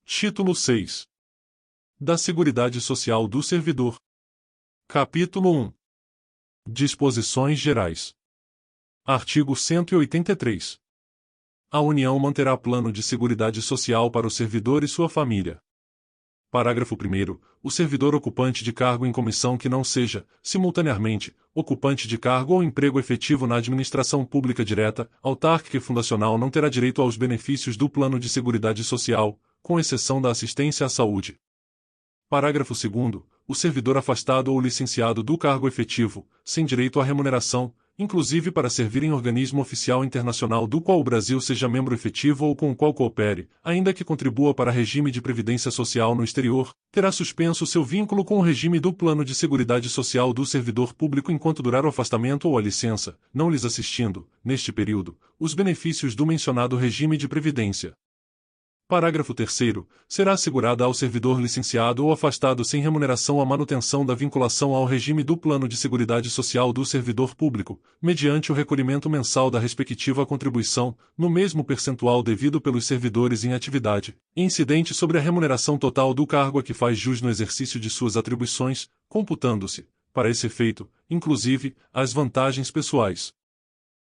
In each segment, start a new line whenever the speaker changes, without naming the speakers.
Título 6. Da Seguridade Social do Servidor. Capítulo 1. Disposições Gerais. Artigo 183. A União manterá plano de seguridade social para o servidor e sua família. Parágrafo 1º. O servidor ocupante de cargo em comissão que não seja, simultaneamente, ocupante de cargo ou emprego efetivo na administração pública direta, autárquica e fundacional não terá direito aos benefícios do plano de seguridade social, com exceção da assistência à saúde. Parágrafo 2º. O servidor afastado ou licenciado do cargo efetivo, sem direito à remuneração, inclusive para servir em organismo oficial internacional do qual o Brasil seja membro efetivo ou com o qual coopere, ainda que contribua para regime de previdência social no exterior, terá suspenso seu vínculo com o regime do plano de seguridade social do servidor público enquanto durar o afastamento ou a licença, não lhes assistindo, neste período, os benefícios do mencionado regime de previdência. Parágrafo 3º. Será assegurada ao servidor licenciado ou afastado sem remuneração a manutenção da vinculação ao regime do plano de seguridade social do servidor público, mediante o recolhimento mensal da respectiva contribuição, no mesmo percentual devido pelos servidores em atividade, incidente sobre a remuneração total do cargo a que faz jus no exercício de suas atribuições, computando-se, para esse efeito, inclusive, as vantagens pessoais.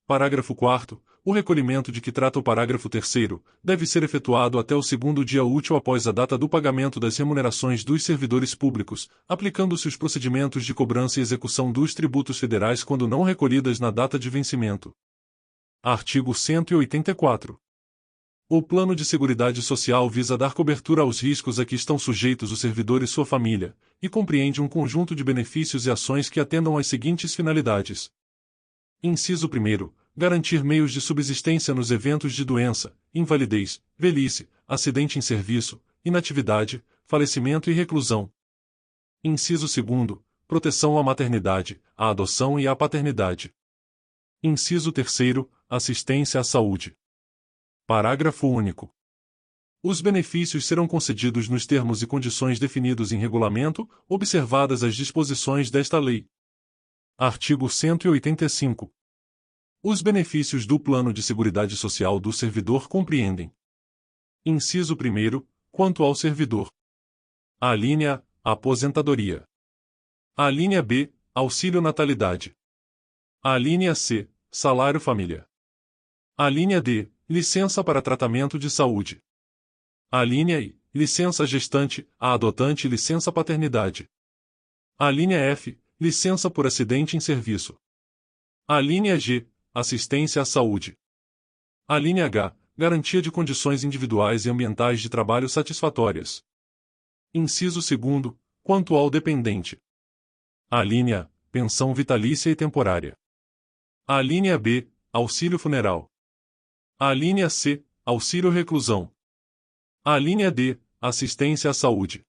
Parágrafo 4º. O recolhimento de que trata o parágrafo 3º deve ser efetuado até o segundo dia útil após a data do pagamento das remunerações dos servidores públicos, aplicando-se os procedimentos de cobrança e execução dos tributos federais quando não recolhidas na data de vencimento. Artigo 184. O Plano de Seguridade Social visa dar cobertura aos riscos a que estão sujeitos o servidor e sua família, e compreende um conjunto de benefícios e ações que atendam às seguintes finalidades. Inciso 1º. Garantir meios de subsistência nos eventos de doença, invalidez, velhice, acidente em serviço, inatividade, falecimento e reclusão. Inciso 2º. Proteção à maternidade, à adoção e à paternidade. Inciso 3º. Assistência à saúde. Parágrafo único. Os benefícios serão concedidos nos termos e condições definidos em regulamento, observadas as disposições desta lei. Artigo 185. Os benefícios do Plano de Seguridade Social do servidor compreendem: inciso 1º, quanto ao servidor. Alínea A. Aposentadoria. Alínea B. Auxílio natalidade. Alínea C. Salário família. Alínea D. Licença para tratamento de saúde. Alínea I. Licença gestante, a adotante e licença paternidade. Alínea F. Licença por acidente em serviço. Alínea G. Assistência à saúde. Alínea H. Garantia de condições individuais e ambientais de trabalho satisfatórias. Inciso 2º. Quanto ao dependente. Alínea A. Pensão vitalícia e temporária. Alínea B. Auxílio funeral. Alínea C. Auxílio reclusão. Alínea D. Assistência à saúde.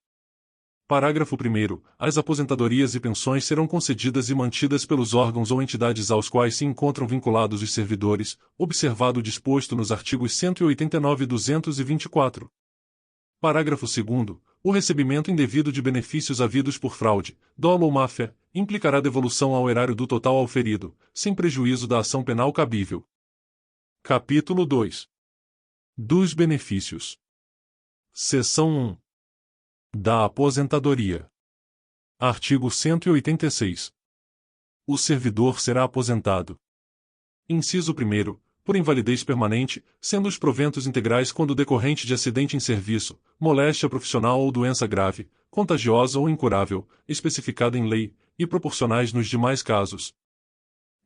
Parágrafo 1º. As aposentadorias e pensões serão concedidas e mantidas pelos órgãos ou entidades aos quais se encontram vinculados os servidores, observado o disposto nos artigos 189 e 224. Parágrafo 2º. O recebimento indevido de benefícios havidos por fraude, dolo ou má-fé, implicará devolução ao erário do total auferido, sem prejuízo da ação penal cabível. Capítulo 2. Dos benefícios. Seção 1. Da aposentadoria. Artigo 186. O servidor será aposentado. Inciso 1º. Por invalidez permanente, sendo os proventos integrais quando decorrente de acidente em serviço, moléstia profissional ou doença grave, contagiosa ou incurável, especificada em lei, e proporcionais nos demais casos.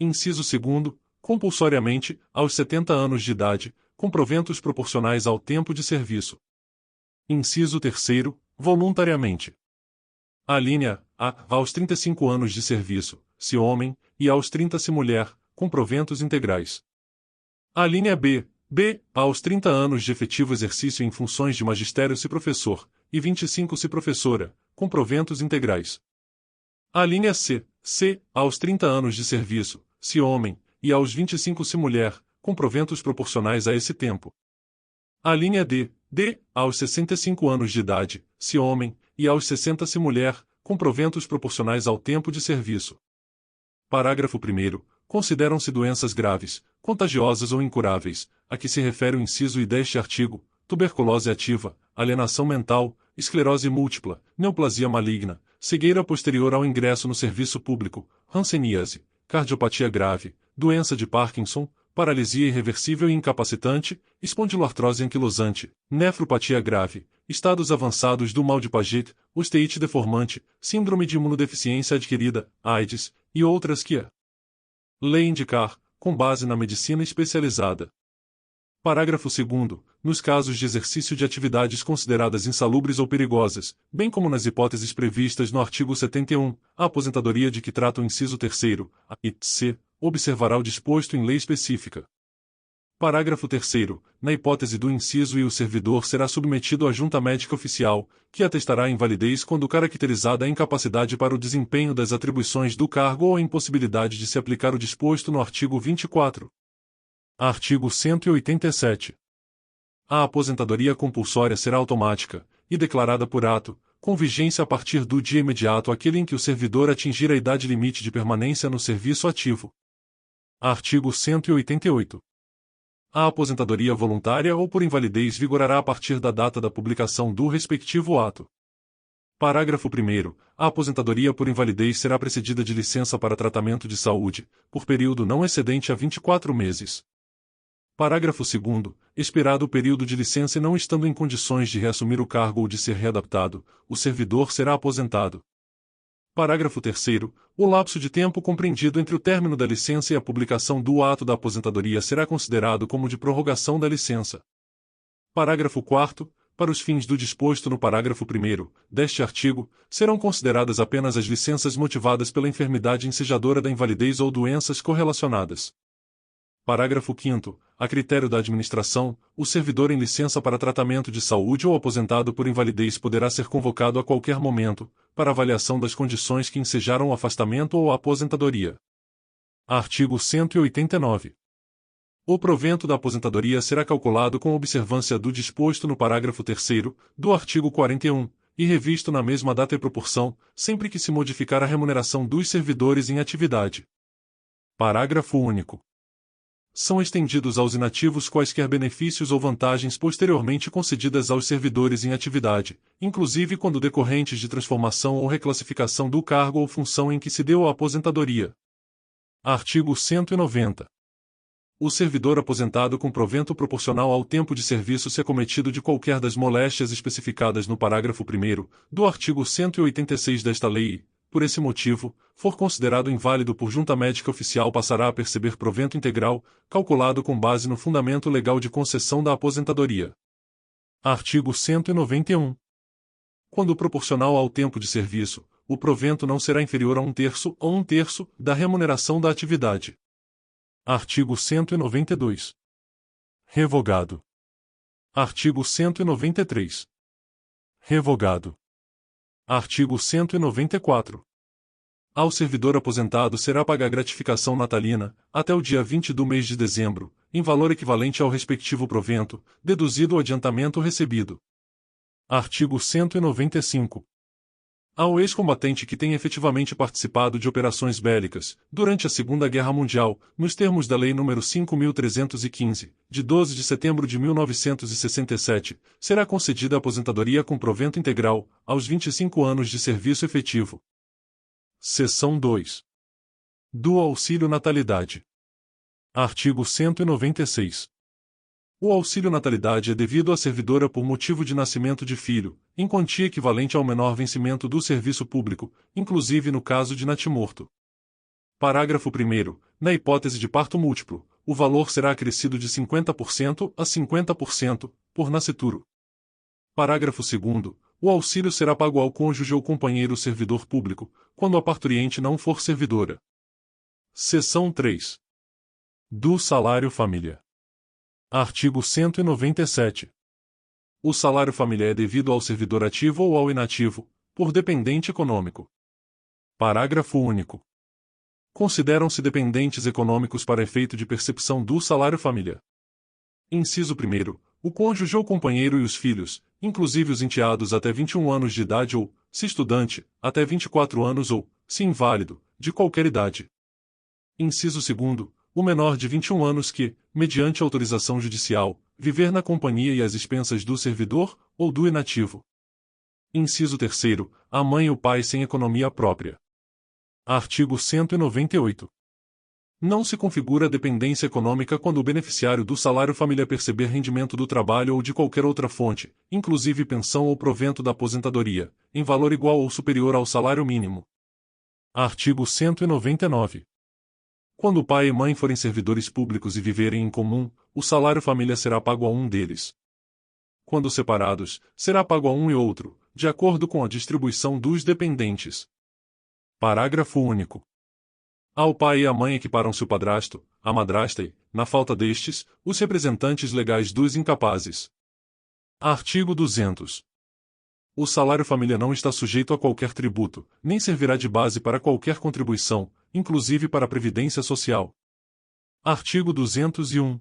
Inciso 2º. Compulsoriamente, aos 70 anos de idade, com proventos proporcionais ao tempo de serviço. Inciso 3º. Voluntariamente. Alínea A. Aos 35 anos de serviço, se homem, e aos 30 se mulher, com proventos integrais. Alínea B. Aos 30 anos de efetivo exercício em funções de magistério se professor, e 25 se professora, com proventos integrais. Alínea C. Aos 30 anos de serviço, se homem, e aos 25 se mulher, com proventos proporcionais a esse tempo. Alínea D. Aos 65 anos de idade, se homem, e aos 60 se mulher, com proventos proporcionais ao tempo de serviço. Parágrafo 1º. Consideram-se doenças graves, contagiosas ou incuráveis, a que se refere o inciso I deste artigo, tuberculose ativa, alienação mental, esclerose múltipla, neoplasia maligna, cegueira posterior ao ingresso no serviço público, hanseníase, cardiopatia grave, doença de Parkinson, paralisia irreversível e incapacitante, espondiloartrose anquilosante, nefropatia grave, estados avançados do mal de Paget, osteite deformante, síndrome de imunodeficiência adquirida, AIDS, e outras que a lei indicar, com base na medicina especializada. Parágrafo 2º. Nos casos de exercício de atividades consideradas insalubres ou perigosas, bem como nas hipóteses previstas no artigo 71, a aposentadoria de que trata o inciso 3º, a e c, observará o disposto em lei específica. Parágrafo 3º. Na hipótese do inciso e o servidor será submetido à junta médica oficial, que atestará a invalidez quando caracterizada a incapacidade para o desempenho das atribuições do cargo ou a impossibilidade de se aplicar o disposto no artigo 24. Artigo 187. A aposentadoria compulsória será automática, e declarada por ato, com vigência a partir do dia imediato àquele em que o servidor atingir a idade limite de permanência no serviço ativo. Artigo 188. A aposentadoria voluntária ou por invalidez vigorará a partir da data da publicação do respectivo ato. Parágrafo 1º. A aposentadoria por invalidez será precedida de licença para tratamento de saúde, por período não excedente a 24 meses. Parágrafo 2º. Expirado o período de licença e não estando em condições de reassumir o cargo ou de ser readaptado, o servidor será aposentado. Parágrafo 3º. O lapso de tempo compreendido entre o término da licença e a publicação do ato da aposentadoria será considerado como de prorrogação da licença. Parágrafo 4º. Para os fins do disposto no parágrafo 1º deste artigo, serão consideradas apenas as licenças motivadas pela enfermidade ensejadora da invalidez ou doenças correlacionadas. Parágrafo 5º. A critério da administração, o servidor em licença para tratamento de saúde ou aposentado por invalidez poderá ser convocado a qualquer momento, para avaliação das condições que ensejaram o afastamento ou a aposentadoria. Artigo 189. O provento da aposentadoria será calculado com observância do disposto no parágrafo 3º do artigo 41, e revisto na mesma data e proporção, sempre que se modificar a remuneração dos servidores em atividade. Parágrafo único. São estendidos aos inativos quaisquer benefícios ou vantagens posteriormente concedidas aos servidores em atividade, inclusive quando decorrentes de transformação ou reclassificação do cargo ou função em que se deu a aposentadoria. Artigo 190. O servidor aposentado com provento proporcional ao tempo de serviço se acometido de qualquer das moléstias especificadas no parágrafo 1º do artigo 186 desta lei, por esse motivo, for considerado inválido por junta médica oficial passará a perceber provento integral, calculado com base no fundamento legal de concessão da aposentadoria. Artigo 191. Quando proporcional ao tempo de serviço, o provento não será inferior a 1/3 ou 1/3 da remuneração da atividade. Artigo 192. Revogado. Artigo 193. Revogado. Artigo 194. Ao servidor aposentado será paga a gratificação natalina, até o dia 20 do mês de dezembro, em valor equivalente ao respectivo provento, deduzido o adiantamento recebido. Artigo 195. Ao ex-combatente que tenha efetivamente participado de operações bélicas, durante a Segunda Guerra Mundial, nos termos da Lei nº 5.315, de 12 de setembro de 1967, será concedida a aposentadoria com provento integral, aos 25 anos de serviço efetivo. Seção 2. Do auxílio natalidade. Artigo 196. O auxílio natalidade é devido à servidora por motivo de nascimento de filho, em quantia equivalente ao menor vencimento do serviço público, inclusive no caso de natimorto. Parágrafo 1º. Na hipótese de parto múltiplo, o valor será acrescido de 50% a 50%, por nascituro. Parágrafo 2º. O auxílio será pago ao cônjuge ou companheiro servidor público, quando a parturiente não for servidora. Seção 3. Do salário família. Artigo 197. O salário família é devido ao servidor ativo ou ao inativo, por dependente econômico. Parágrafo único. Consideram-se dependentes econômicos para efeito de percepção do salário família. Inciso 1º. O cônjuge ou companheiro e os filhos, inclusive os enteados até 21 anos de idade ou, se estudante, até 24 anos ou, se inválido, de qualquer idade. Inciso 2º. O menor de 21 anos que, mediante autorização judicial, viver na companhia e às expensas do servidor, ou do inativo. Inciso 3º, a mãe e o pai sem economia própria. Artigo 198. Não se configura dependência econômica quando o beneficiário do salário família perceber rendimento do trabalho ou de qualquer outra fonte, inclusive pensão ou provento da aposentadoria, em valor igual ou superior ao salário mínimo. Artigo 199. Quando o pai e mãe forem servidores públicos e viverem em comum, o salário família será pago a um deles. Quando separados, será pago a um e outro, de acordo com a distribuição dos dependentes. Parágrafo único. Ao pai e à mãe equiparam-se o padrasto, a madrasta e, na falta destes, os representantes legais dos incapazes. Artigo 200. O salário família não está sujeito a qualquer tributo, nem servirá de base para qualquer contribuição, inclusive para a Previdência Social. Artigo 201.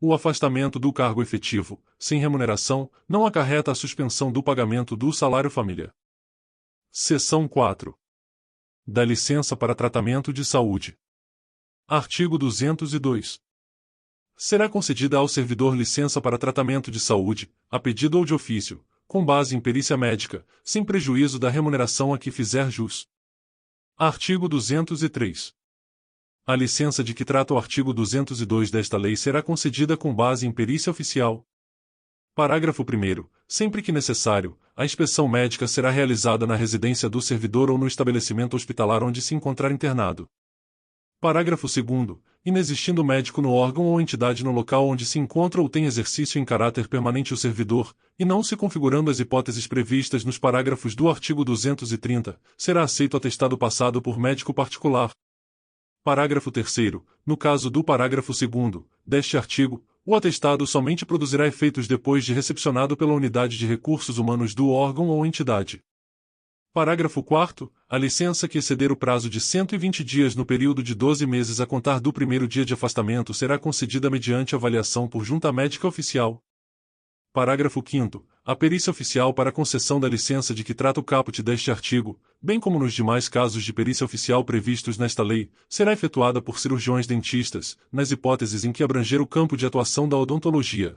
O afastamento do cargo efetivo, sem remuneração, não acarreta a suspensão do pagamento do salário família. Seção 4. Da licença para tratamento de saúde. Artigo 202. Será concedida ao servidor licença para tratamento de saúde, a pedido ou de ofício, com base em perícia médica, sem prejuízo da remuneração a que fizer jus. Artigo 203. A licença de que trata o artigo 202 desta lei será concedida com base em perícia oficial. Parágrafo 1º. Sempre que necessário, a inspeção médica será realizada na residência do servidor ou no estabelecimento hospitalar onde se encontrar internado. Parágrafo 2º. Inexistindo médico no órgão ou entidade no local onde se encontra ou tem exercício em caráter permanente o servidor, e não se configurando as hipóteses previstas nos parágrafos do artigo 230, será aceito atestado passado por médico particular. Parágrafo 3º. No caso do parágrafo 2º deste artigo, o atestado somente produzirá efeitos depois de recepcionado pela unidade de recursos humanos do órgão ou entidade. Parágrafo 4º. A licença que exceder o prazo de 120 dias no período de 12 meses a contar do primeiro dia de afastamento será concedida mediante avaliação por junta médica oficial. Parágrafo 5º. A perícia oficial para concessão da licença de que trata o caput deste artigo, bem como nos demais casos de perícia oficial previstos nesta lei, será efetuada por cirurgiões dentistas, nas hipóteses em que abranger o campo de atuação da odontologia.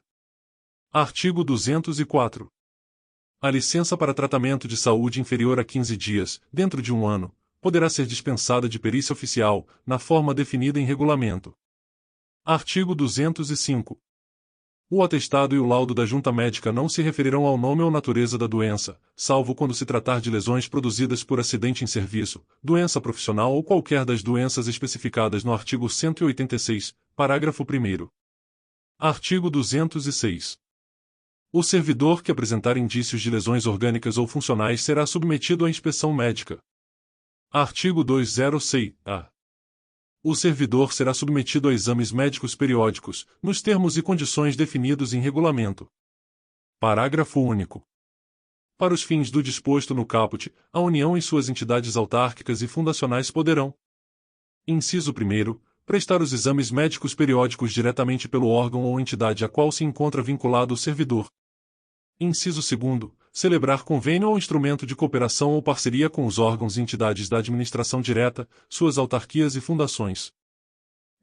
Artigo 204. A licença para tratamento de saúde inferior a 15 dias, dentro de um ano, poderá ser dispensada de perícia oficial, na forma definida em regulamento. Artigo 205. O atestado e o laudo da junta médica não se referirão ao nome ou natureza da doença, salvo quando se tratar de lesões produzidas por acidente em serviço, doença profissional ou qualquer das doenças especificadas no artigo 186, parágrafo 1º. Artigo 206. O servidor que apresentar indícios de lesões orgânicas ou funcionais será submetido à inspeção médica. Artigo 206-A. O servidor será submetido a exames médicos periódicos, nos termos e condições definidos em regulamento. Parágrafo único. Para os fins do disposto no caput, a União e suas entidades autárquicas e fundacionais poderão: inciso 1º, prestar os exames médicos periódicos diretamente pelo órgão ou entidade a qual se encontra vinculado o servidor. Inciso 2º, celebrar convênio ou instrumento de cooperação ou parceria com os órgãos e entidades da administração direta, suas autarquias e fundações.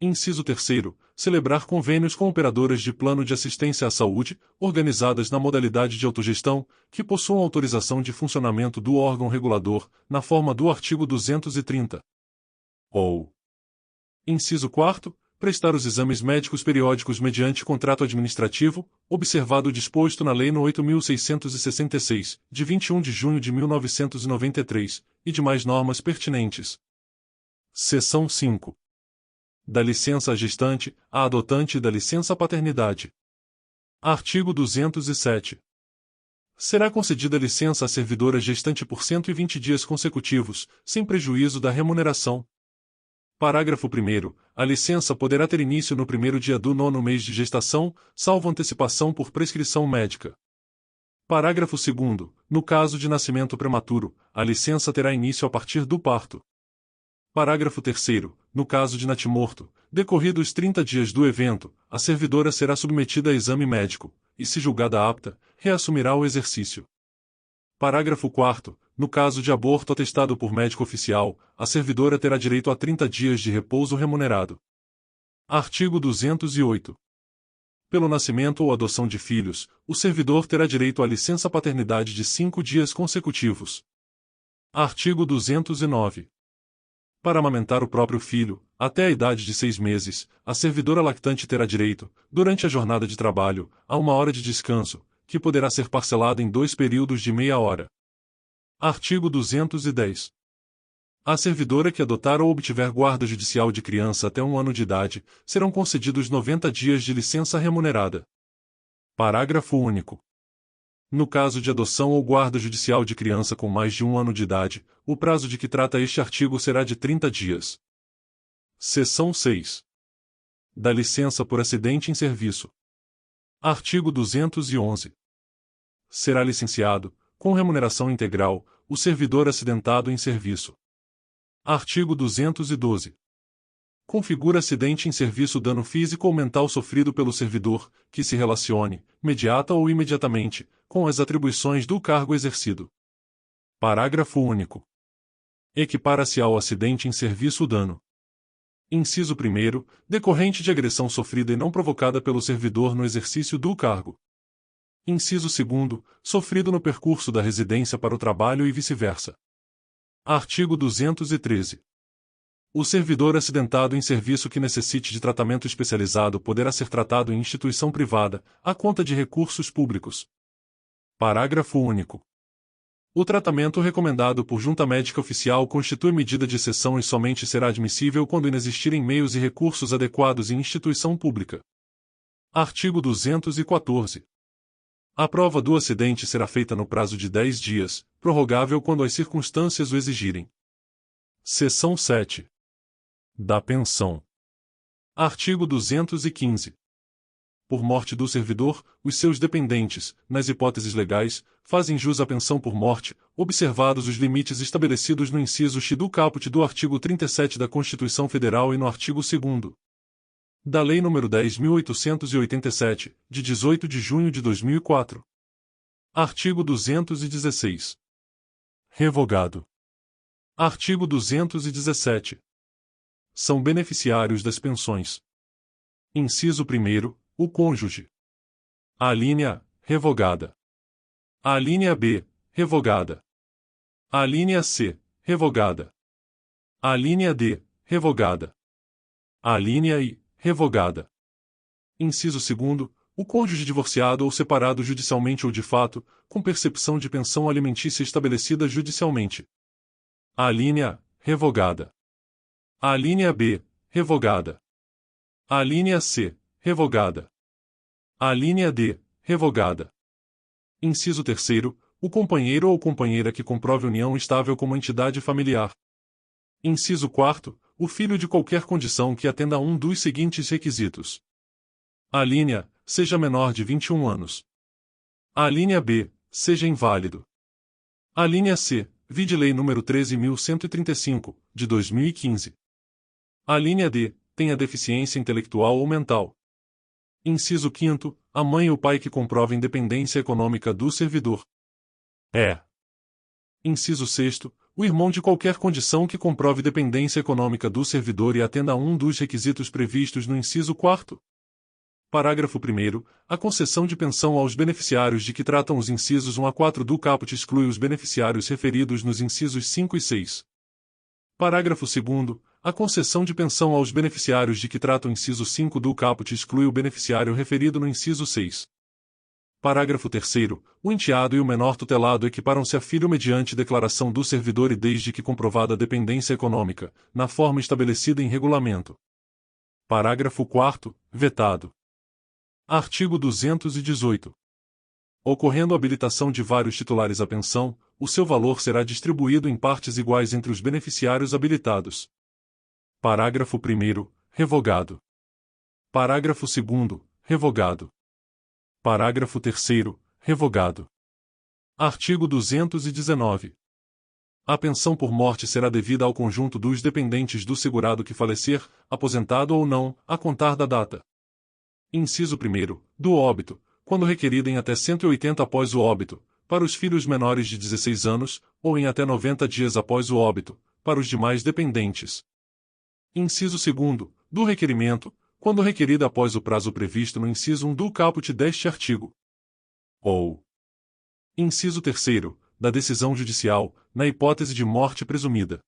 Inciso 3º, celebrar convênios com operadoras de plano de assistência à saúde, organizadas na modalidade de autogestão, que possuam autorização de funcionamento do órgão regulador, na forma do artigo 230. Ou. Inciso 4º, prestar os exames médicos periódicos mediante contrato administrativo, observado o disposto na Lei nº 8.666, de 21 de junho de 1993, e demais normas pertinentes. Seção 5. Da licença à gestante, à adotante e da licença à paternidade. Artigo 207. Será concedida licença à servidora gestante por 120 dias consecutivos, sem prejuízo da remuneração. Parágrafo 1º. A licença poderá ter início no primeiro dia do 9º mês de gestação, salvo antecipação por prescrição médica. Parágrafo 2º. No caso de nascimento prematuro, a licença terá início a partir do parto. Parágrafo 3º. No caso de natimorto, decorridos 30 dias do evento, a servidora será submetida a exame médico, e se julgada apta, reassumirá o exercício. Parágrafo 4º. No caso de aborto atestado por médico oficial, a servidora terá direito a 30 dias de repouso remunerado. Artigo 208. Pelo nascimento ou adoção de filhos, o servidor terá direito à licença paternidade de 5 dias consecutivos. Artigo 209. Para amamentar o próprio filho, até a idade de 6 meses, a servidora lactante terá direito, durante a jornada de trabalho, a 1 hora de descanso, que poderá ser parcelada em 2 períodos de meia hora. Artigo 210. A servidora que adotar ou obtiver guarda judicial de criança até 1 ano de idade, serão concedidos 90 dias de licença remunerada. Parágrafo único. No caso de adoção ou guarda judicial de criança com mais de 1 ano de idade, o prazo de que trata este artigo será de 30 dias. Seção 6. Da licença por acidente em serviço. Artigo 211. Será licenciado, com remuneração integral, o servidor acidentado em serviço. Artigo 212. Configura acidente em serviço dano físico ou mental sofrido pelo servidor, que se relacione, imediata ou imediatamente, com as atribuições do cargo exercido. Parágrafo único. Equipara-se ao acidente em serviço o dano. Inciso 1º, decorrente de agressão sofrida e não provocada pelo servidor no exercício do cargo. Inciso 2º, sofrido no percurso da residência para o trabalho e vice-versa. Artigo 213. O servidor acidentado em serviço que necessite de tratamento especializado poderá ser tratado em instituição privada, à conta de recursos públicos. Parágrafo único. O tratamento recomendado por junta médica oficial constitui medida de exceção e somente será admissível quando inexistirem meios e recursos adequados em instituição pública. Artigo 214. A prova do acidente será feita no prazo de 10 dias, prorrogável quando as circunstâncias o exigirem. Seção 7. Da pensão. Artigo 215. Por morte do servidor, os seus dependentes, nas hipóteses legais, fazem jus à pensão por morte, observados os limites estabelecidos no inciso X do caput do artigo 37 da Constituição Federal e no artigo 2º da Lei nº 10.887, de 18 de junho de 2004. Artigo 216. Revogado. Artigo 217. São beneficiários das pensões. Inciso 1º, o cônjuge. A linha A, revogada. A linha B, revogada. A linha C, revogada. A linha D, revogada. A linha I, revogada. Inciso 2º, o cônjuge divorciado ou separado judicialmente ou de fato, com percepção de pensão alimentícia estabelecida judicialmente. A linha A, revogada. A linha B, revogada. A linha C, revogada. A linha D, revogada. Inciso 3º, o companheiro ou companheira que comprove união estável como entidade familiar. Inciso 4º, o filho de qualquer condição que atenda a um dos seguintes requisitos. A linha A, seja menor de 21 anos. A linha B, seja inválido. A linha C, vide Lei nº 13.135, de 2015. A linha D, tenha deficiência intelectual ou mental. Inciso 5º, a mãe e o pai que comprovem dependência econômica do servidor. Inciso 6º, o irmão de qualquer condição que comprove dependência econômica do servidor e atenda a um dos requisitos previstos no inciso 4º. Parágrafo 1º, a concessão de pensão aos beneficiários de que tratam os incisos 1 a 4 do caput exclui os beneficiários referidos nos incisos 5 e 6. Parágrafo 2º, a concessão de pensão aos beneficiários de que trata o inciso 5 do caput exclui o beneficiário referido no inciso 6. Parágrafo 3º, o enteado e o menor tutelado equiparam-se a filho mediante declaração do servidor e desde que comprovada a dependência econômica, na forma estabelecida em regulamento. Parágrafo 4º, vetado. Artigo 218. Ocorrendo a habilitação de vários titulares à pensão, o seu valor será distribuído em partes iguais entre os beneficiários habilitados. Parágrafo 1º, revogado. Parágrafo 2º, revogado. Parágrafo 3º, revogado. Artigo 219. A pensão por morte será devida ao conjunto dos dependentes do segurado que falecer, aposentado ou não, a contar da data. Inciso 1º, do óbito, quando requerida em até 180 após o óbito, para os filhos menores de 16 anos, ou em até 90 dias após o óbito, para os demais dependentes. Inciso 2º, do requerimento, quando requerida após o prazo previsto no inciso 1 do caput deste artigo. Ou inciso 3º, da decisão judicial, na hipótese de morte presumida.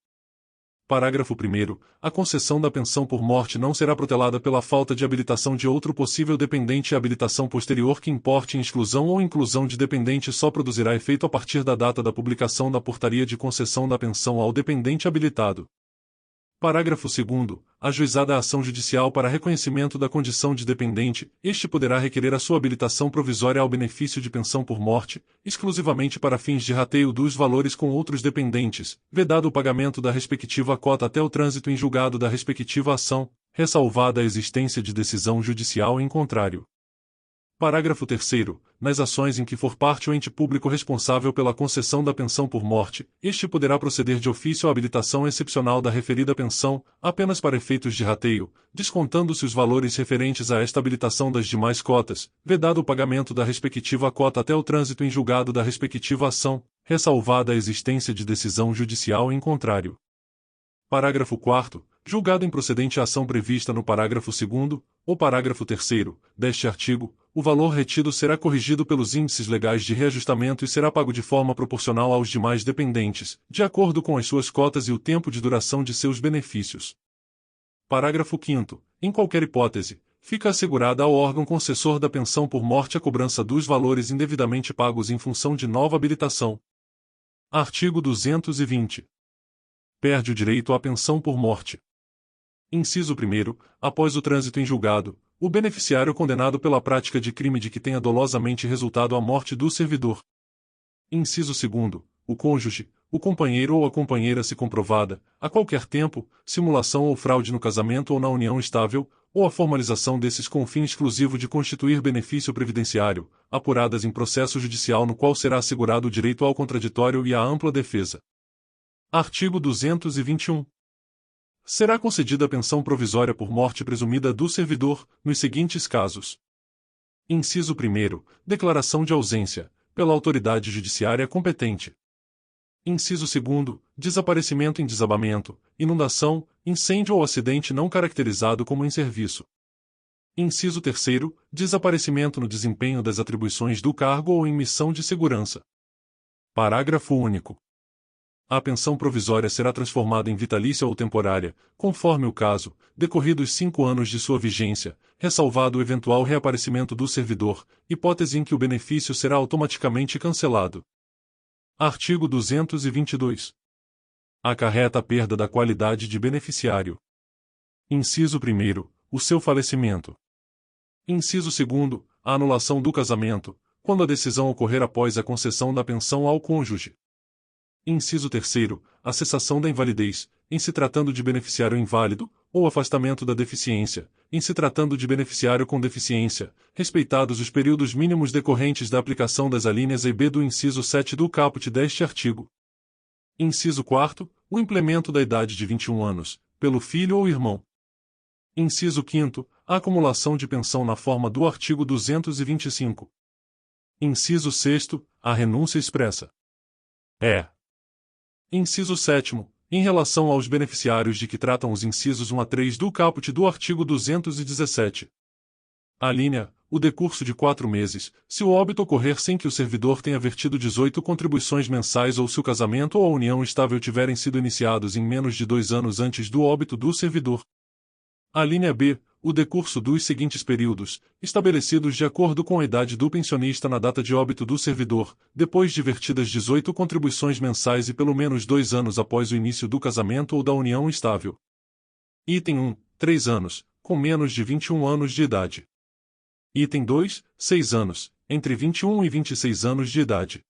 Parágrafo 1º. A concessão da pensão por morte não será protelada pela falta de habilitação de outro possível dependente e a habilitação posterior que importe em exclusão ou inclusão de dependente só produzirá efeito a partir da data da publicação da portaria de concessão da pensão ao dependente habilitado. Parágrafo 2º. Ajuizada a ação judicial para reconhecimento da condição de dependente, este poderá requerer a sua habilitação provisória ao benefício de pensão por morte, exclusivamente para fins de rateio dos valores com outros dependentes, vedado o pagamento da respectiva cota até o trânsito em julgado da respectiva ação, ressalvada a existência de decisão judicial em contrário. Parágrafo 3º. Nas ações em que for parte o ente público responsável pela concessão da pensão por morte, este poderá proceder de ofício à habilitação excepcional da referida pensão, apenas para efeitos de rateio, descontando-se os valores referentes a esta habilitação das demais cotas, vedado o pagamento da respectiva cota até o trânsito em julgado da respectiva ação, ressalvada a existência de decisão judicial em contrário. Parágrafo 4º. Julgado improcedente a ação prevista no parágrafo 2º, ou parágrafo 3º, deste artigo, o valor retido será corrigido pelos índices legais de reajustamento e será pago de forma proporcional aos demais dependentes, de acordo com as suas cotas e o tempo de duração de seus benefícios. Parágrafo 5º. Em qualquer hipótese, fica assegurada ao órgão concessor da pensão por morte a cobrança dos valores indevidamente pagos em função de nova habilitação. Artigo 220. Perde o direito à pensão por morte. Inciso 1º. Após o trânsito em julgado, o beneficiário condenado pela prática de crime de que tenha dolosamente resultado a morte do servidor. Inciso 2º. O cônjuge, o companheiro ou a companheira se comprovada, a qualquer tempo, simulação ou fraude no casamento ou na união estável, ou a formalização desses com o fim exclusivo de constituir benefício previdenciário, apuradas em processo judicial no qual será assegurado o direito ao contraditório e à ampla defesa. Artigo 221. Será concedida pensão provisória por morte presumida do servidor, nos seguintes casos. Inciso 1º. Declaração de ausência, pela autoridade judiciária competente. Inciso 2º. Desaparecimento em desabamento, inundação, incêndio ou acidente não caracterizado como em serviço. Inciso 3º. Desaparecimento no desempenho das atribuições do cargo ou em missão de segurança. Parágrafo único. A pensão provisória será transformada em vitalícia ou temporária, conforme o caso, decorridos 5 anos de sua vigência, ressalvado o eventual reaparecimento do servidor, hipótese em que o benefício será automaticamente cancelado. Artigo 222. Acarreta a perda da qualidade de beneficiário. Inciso 1º. O seu falecimento. Inciso 2º. A anulação do casamento, quando a decisão ocorrer após a concessão da pensão ao cônjuge. Inciso 3º. A cessação da invalidez, em se tratando de beneficiário inválido, ou afastamento da deficiência, em se tratando de beneficiário com deficiência, respeitados os períodos mínimos decorrentes da aplicação das alíneas A e B do inciso 7 do caput deste artigo. Inciso 4º. O implemento da idade de 21 anos, pelo filho ou irmão. Inciso 5º. A acumulação de pensão na forma do artigo 225. Inciso 6º. A renúncia expressa. Inciso 7º. Em relação aos beneficiários de que tratam os incisos 1 a 3 do caput do artigo 217. Alínea. O decurso de 4 meses, se o óbito ocorrer sem que o servidor tenha vertido 18 contribuições mensais ou se o casamento ou a união estável tiverem sido iniciados em menos de 2 anos antes do óbito do servidor. Alínea B. O decurso dos seguintes períodos, estabelecidos de acordo com a idade do pensionista na data de óbito do servidor, depois de vertidas 18 contribuições mensais e pelo menos 2 anos após o início do casamento ou da união estável. Item 1. 3 anos, com menos de 21 anos de idade. Item 2. 6 anos, entre 21 e 26 anos de idade.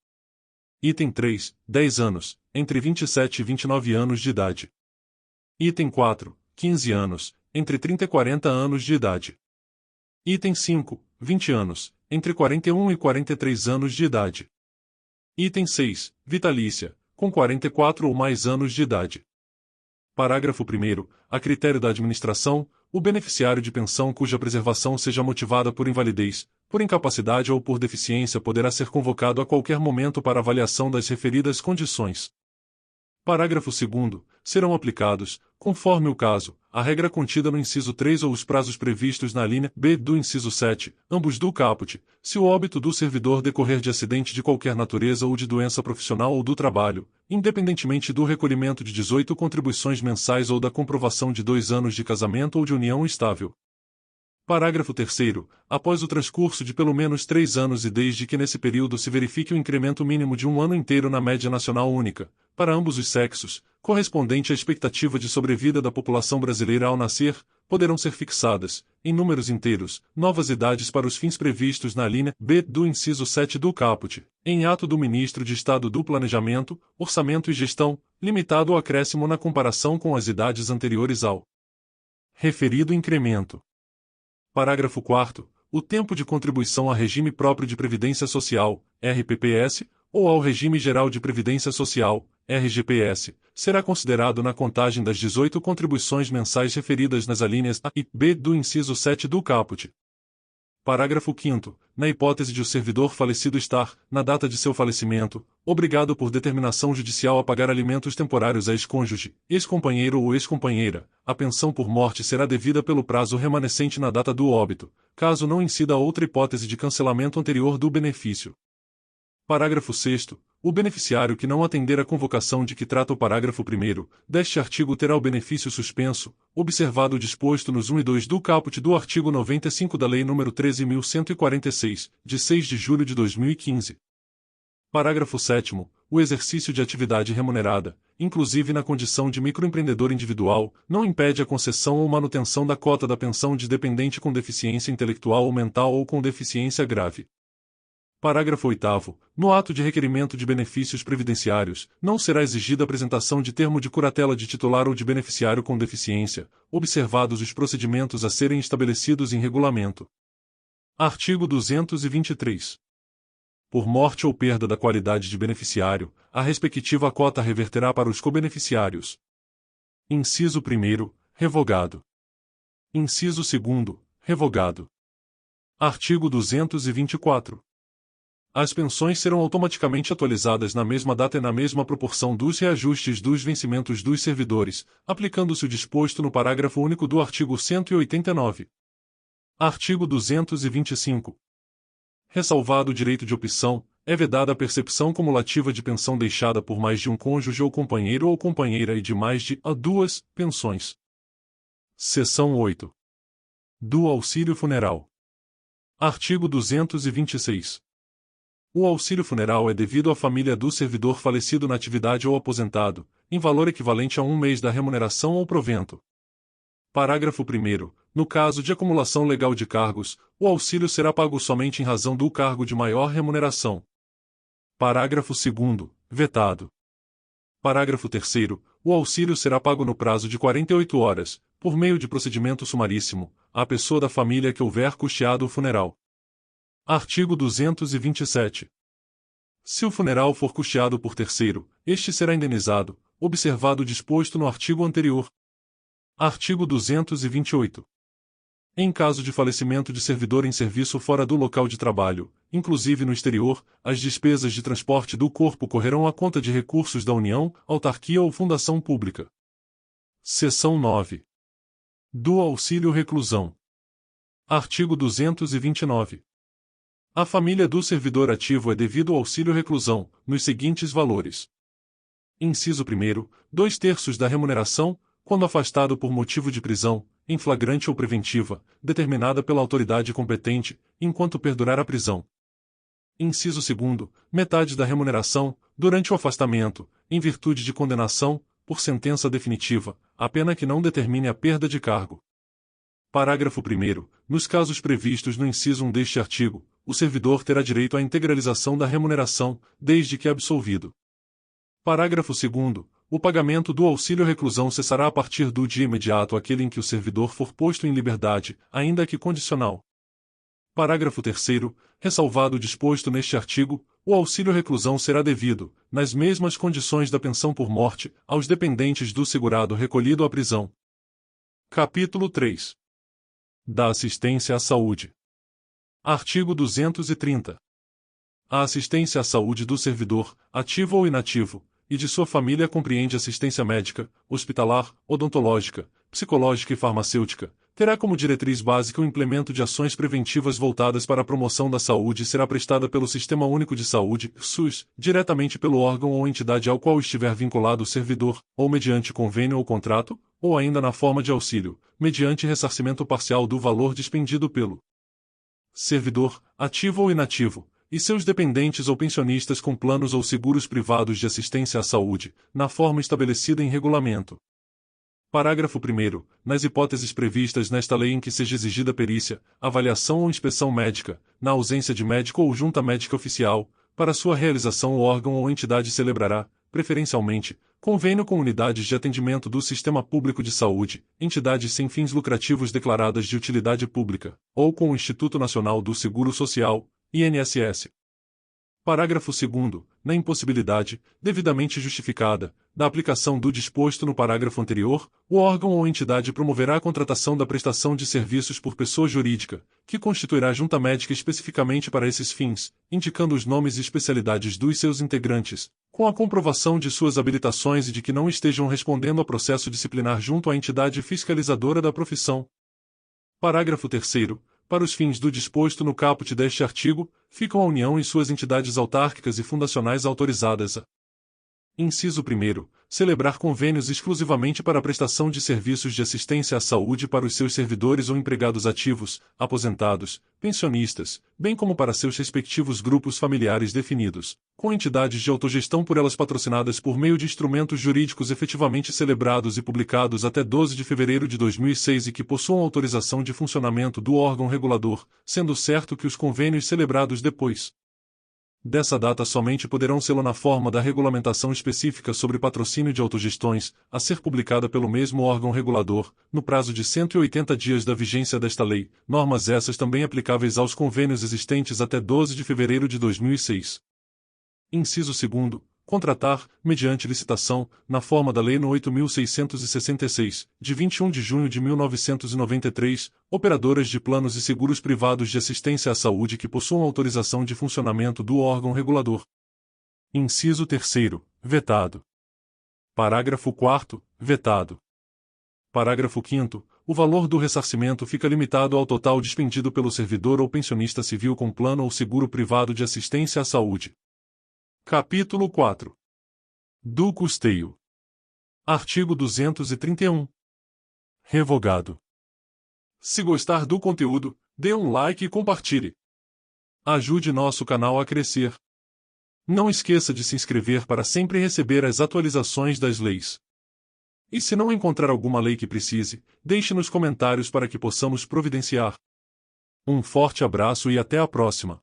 Item 3. 10 anos, entre 27 e 29 anos de idade. Item 4. 15 anos, entre 30 e 40 anos de idade. Item 5. 20 anos, entre 41 e 43 anos de idade. Item 6. Vitalícia, com 44 ou mais anos de idade. Parágrafo 1º. A critério da administração, o beneficiário de pensão cuja preservação seja motivada por invalidez, por incapacidade ou por deficiência poderá ser convocado a qualquer momento para avaliação das referidas condições. Parágrafo 2º. Serão aplicados, conforme o caso, a regra contida no inciso 3 ou os prazos previstos na linha B do inciso 7, ambos do caput, se o óbito do servidor decorrer de acidente de qualquer natureza ou de doença profissional ou do trabalho, independentemente do recolhimento de 18 contribuições mensais ou da comprovação de 2 anos de casamento ou de união estável. Parágrafo 3º. Após o transcurso de pelo menos 3 anos e desde que nesse período se verifique o incremento mínimo de 1 ano inteiro na média nacional única, para ambos os sexos, correspondente à expectativa de sobrevida da população brasileira ao nascer, poderão ser fixadas, em números inteiros, novas idades para os fins previstos na linha B do inciso 7 do caput, em ato do Ministro de Estado do Planejamento, Orçamento e Gestão, limitado ao acréscimo na comparação com as idades anteriores ao referido incremento. Parágrafo 4º. O tempo de contribuição a regime próprio de previdência social, RPPS, ou ao regime geral de previdência social, RGPS, será considerado na contagem das 18 contribuições mensais referidas nas alíneas A e B do inciso 7 do caput. Parágrafo 5º. Na hipótese de o servidor falecido estar, na data de seu falecimento, obrigado por determinação judicial a pagar alimentos temporários a ex-cônjuge, ex-companheiro ou ex-companheira, a pensão por morte será devida pelo prazo remanescente na data do óbito, caso não incida outra hipótese de cancelamento anterior do benefício. Parágrafo 6º. O beneficiário que não atender à convocação de que trata o parágrafo 1º deste artigo terá o benefício suspenso, observado o disposto nos 1 e 2 do caput do artigo 95 da Lei nº 13.146, de 6 de julho de 2015. Parágrafo 7º. O exercício de atividade remunerada, inclusive na condição de microempreendedor individual, não impede a concessão ou manutenção da cota da pensão de dependente com deficiência intelectual ou mental ou com deficiência grave. Parágrafo 8º. No ato de requerimento de benefícios previdenciários, não será exigida a apresentação de termo de curatela de titular ou de beneficiário com deficiência, observados os procedimentos a serem estabelecidos em regulamento. Artigo 223. Por morte ou perda da qualidade de beneficiário, a respectiva cota reverterá para os cobeneficiários. Inciso 1º. Revogado. Inciso 2º. Revogado. Artigo 224. As pensões serão automaticamente atualizadas na mesma data e na mesma proporção dos reajustes dos vencimentos dos servidores, aplicando-se o disposto no parágrafo único do artigo 189. Artigo 225. Ressalvado o direito de opção, é vedada a percepção cumulativa de pensão deixada por mais de um cônjuge ou companheiro ou companheira e de mais de duas pensões. Seção 8. Do auxílio funeral. Artigo 226. O auxílio funeral é devido à família do servidor falecido na atividade ou aposentado, em valor equivalente a 1 mês da remuneração ou provento. Parágrafo 1º. No caso de acumulação legal de cargos, o auxílio será pago somente em razão do cargo de maior remuneração. Parágrafo 2º. Vetado. Parágrafo 3º. O auxílio será pago no prazo de 48 horas, por meio de procedimento sumaríssimo, à pessoa da família que houver custeado o funeral. Artigo 227. Se o funeral for custeado por terceiro, este será indenizado, observado o disposto no artigo anterior. Artigo 228. Em caso de falecimento de servidor em serviço fora do local de trabalho, inclusive no exterior, as despesas de transporte do corpo correrão à conta de recursos da União, autarquia ou fundação pública. Seção 9. Do auxílio reclusão. Artigo 229. A família do servidor ativo é devido ao auxílio reclusão, nos seguintes valores. Inciso 1º, 2/3 da remuneração, quando afastado por motivo de prisão, em flagrante ou preventiva, determinada pela autoridade competente, enquanto perdurar a prisão. Inciso 2º, metade da remuneração, durante o afastamento, em virtude de condenação, por sentença definitiva, a pena que não determine a perda de cargo. Parágrafo 1º. Nos casos previstos no inciso 1 deste artigo, o servidor terá direito à integralização da remuneração, desde que absolvido. Parágrafo 2º. O pagamento do auxílio reclusão cessará a partir do dia imediato àquele em que o servidor for posto em liberdade, ainda que condicional. Parágrafo 3º. Ressalvado o disposto neste artigo, o auxílio reclusão será devido, nas mesmas condições da pensão por morte, aos dependentes do segurado recolhido à prisão. Capítulo 3. Da assistência à saúde. Artigo 230. A assistência à saúde do servidor, ativo ou inativo, e de sua família compreende assistência médica, hospitalar, odontológica, psicológica e farmacêutica, terá como diretriz básica o implemento de ações preventivas voltadas para a promoção da saúde e será prestada pelo Sistema Único de Saúde, SUS, diretamente pelo órgão ou entidade ao qual estiver vinculado o servidor, ou mediante convênio ou contrato, ou ainda na forma de auxílio, mediante ressarcimento parcial do valor dispendido pelo servidor, ativo ou inativo, e seus dependentes ou pensionistas com planos ou seguros privados de assistência à saúde, na forma estabelecida em regulamento. Parágrafo 1º. Nas hipóteses previstas nesta lei em que seja exigida perícia, avaliação ou inspeção médica, na ausência de médico ou junta médica oficial, para sua realização o órgão ou entidade celebrará, preferencialmente, convênio com unidades de atendimento do Sistema Público de Saúde, entidades sem fins lucrativos declaradas de utilidade pública, ou com o Instituto Nacional do Seguro Social, INSS. Parágrafo 2º. Na impossibilidade, devidamente justificada, da aplicação do disposto no parágrafo anterior, o órgão ou entidade promoverá a contratação da prestação de serviços por pessoa jurídica, que constituirá junta médica especificamente para esses fins, indicando os nomes e especialidades dos seus integrantes, com a comprovação de suas habilitações e de que não estejam respondendo a processo disciplinar junto à entidade fiscalizadora da profissão. Parágrafo 3º. Para os fins do disposto no caput deste artigo, ficam a União e suas entidades autárquicas e fundacionais autorizadas a: Inciso 1º. Celebrar convênios exclusivamente para a prestação de serviços de assistência à saúde para os seus servidores ou empregados ativos, aposentados, pensionistas, bem como para seus respectivos grupos familiares definidos, com entidades de autogestão por elas patrocinadas por meio de instrumentos jurídicos efetivamente celebrados e publicados até 12 de fevereiro de 2006 e que possuam autorização de funcionamento do órgão regulador, sendo certo que os convênios celebrados depois dessa data somente poderão sê-lo na forma da regulamentação específica sobre patrocínio de autogestões, a ser publicada pelo mesmo órgão regulador, no prazo de 180 dias da vigência desta lei, normas essas também aplicáveis aos convênios existentes até 12 de fevereiro de 2006. Inciso 2º. Contratar, mediante licitação, na forma da Lei nº 8.666, de 21 de junho de 1993, operadoras de planos e seguros privados de assistência à saúde que possuam autorização de funcionamento do órgão regulador. Inciso 3º. Vetado. Parágrafo 4º. Vetado. Parágrafo 5º. O valor do ressarcimento fica limitado ao total dispendido pelo servidor ou pensionista civil com plano ou seguro privado de assistência à saúde. Capítulo 4. Do custeio. Artigo 231. Revogado. Se gostar do conteúdo, dê um like e compartilhe. Ajude nosso canal a crescer. Não esqueça de se inscrever para sempre receber as atualizações das leis. E se não encontrar alguma lei que precise, deixe nos comentários para que possamos providenciar. Um forte abraço e até a próxima.